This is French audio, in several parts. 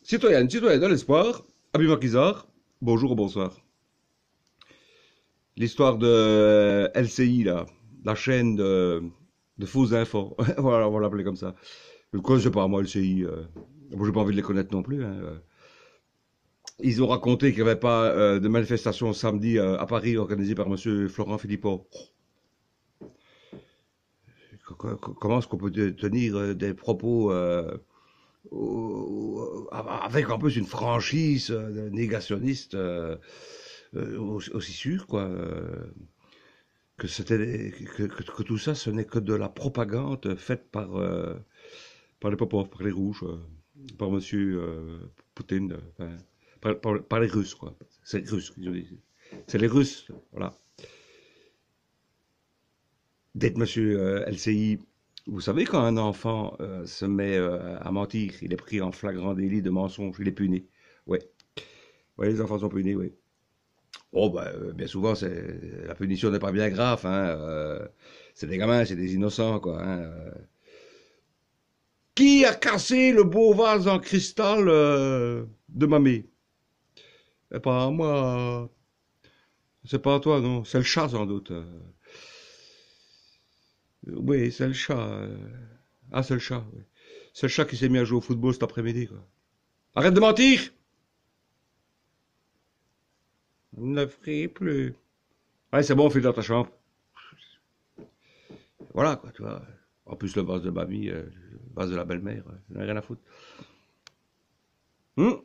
Citoyenne, citoyenne de l'espoir, Abby Maquisard, bonjour ou bonsoir. L'histoire de LCI, là, la chaîne de fausses infos, voilà, on va l'appeler comme ça. Je ne connais pas, moi, LCI. Moi, j'ai pas envie de les connaître non plus. Hein. Ils ont raconté qu'il n'y avait pas de manifestation samedi à Paris organisée par monsieur Florent Philippot. Comment est-ce qu'on peut tenir des propos avec en plus une franchise négationniste aussi sûre, quoi, que que tout ça, ce n'est que de la propagande faite par les pauvres, par les rouges, par Monsieur Poutine, par les Russes, quoi. C'est les Russes, c'est les Russes, voilà. D'être Monsieur LCI. Vous savez, quand un enfant se met à mentir, il est pris en flagrant délit de mensonge, il est puni. Oui, ouais, les enfants sont punis, oui. Oh, ben, bien souvent, la punition n'est pas bien grave, hein. C'est des gamins, c'est des innocents, quoi. Hein. Qui a cassé le beau vase en cristal de mamie? C'est pas moi. C'est pas toi, non. C'est le chat, sans doute. Oui, c'est le chat. Ah, c'est le chat, oui. C'est le chat qui s'est mis à jouer au football cet après-midi, quoi. Arrête de mentir! Ne le ferai plus. Ouais, c'est bon, file dans ta chambre. Voilà, quoi, tu vois. En plus, le vase de mamie, le vase de la belle-mère, j'en ai rien à foutre. Hum.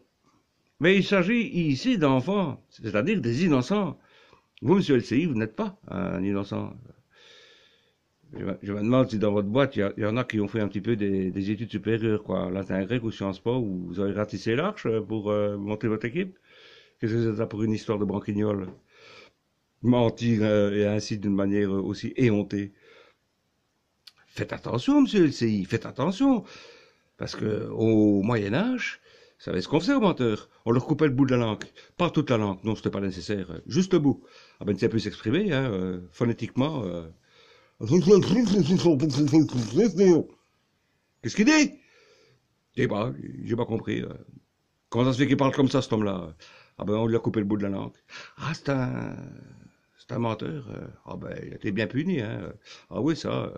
Mais il s'agit ici d'enfants, c'est-à-dire des innocents. Vous, monsieur LCI, vous n'êtes pas un innocent. Je me demande si dans votre boîte, il y en a qui ont fait un petit peu des études supérieures, quoi, latin grec ou Sciences Po, où vous avez ratissé l'arche pour monter votre équipe. Qu'est-ce que c'est ça pour une histoire de branquignol? Mentir et ainsi d'une manière aussi éhontée. Faites attention, monsieur LCI, faites attention. Parce que au Moyen Âge, vous savez ce qu'on faisait aux menteurs? On leur coupait le bout de la langue. Pas toute la langue, non, c'était pas nécessaire. Juste le bout. Ah ben, ça peut s'exprimer, hein, phonétiquement. Qu'est-ce qu'il dit? J'ai pas compris. Comment ça se fait qu'il parle comme ça, cet homme-là? Ah ben, on lui a coupé le bout de la langue. Ah, c'est un menteur. Ah ben, il a été bien puni, hein. Ah oui, ça.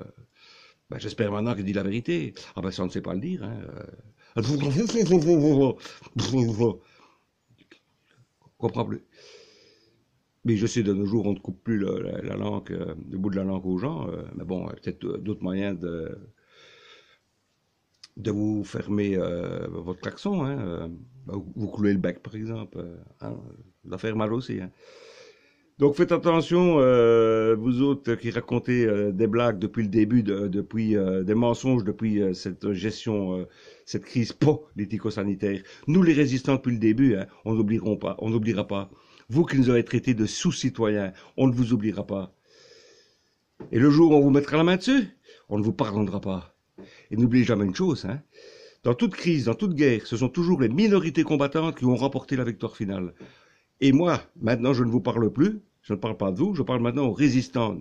Ben, j'espère maintenant qu'il dit la vérité. Ah ben, ça, on ne sait pas le dire, hein. Je comprends plus. Mais je sais, de nos jours, on ne coupe plus la langue, le bout de la langue aux gens. Mais bon, peut-être d'autres moyens de vous fermer votre klaxon. Hein, vous clouez le bec, par exemple. Hein, ça va faire mal aussi. Hein. Donc faites attention, vous autres qui racontez des blagues depuis le début, depuis des mensonges depuis cette gestion, cette crise politico-sanitaire. Nous, les résistants depuis le début, hein, on n'oubliera pas. Vous qui nous avez traités de sous-citoyens, on ne vous oubliera pas. Et le jour où on vous mettra la main dessus, on ne vous pardonnera pas. Et n'oubliez jamais une chose, hein. Dans toute crise, dans toute guerre, ce sont toujours les minorités combattantes qui ont remporté la victoire finale. Et moi, maintenant, je ne vous parle plus. Je ne parle pas de vous, je parle maintenant aux résistants.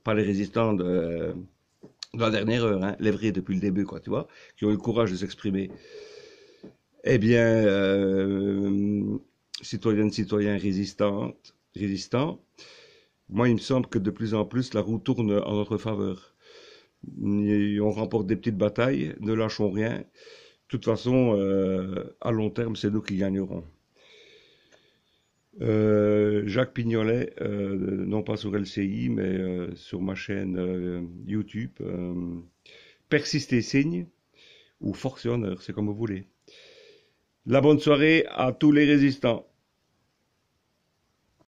Pas les résistants de la dernière heure, hein, les vrais depuis le début, quoi, tu vois, qui ont eu le courage de s'exprimer. Eh bien, citoyennes, citoyens résistants, moi, il me semble que de plus en plus, la roue tourne en notre faveur. On remporte des petites batailles, ne lâchons rien. De toute façon, à long terme, c'est nous qui gagnerons. Jacques Pignolet, non pas sur LCI, mais sur ma chaîne YouTube. Persistez, signe, ou force et honneur, c'est comme vous voulez. La bonne soirée à tous les résistants.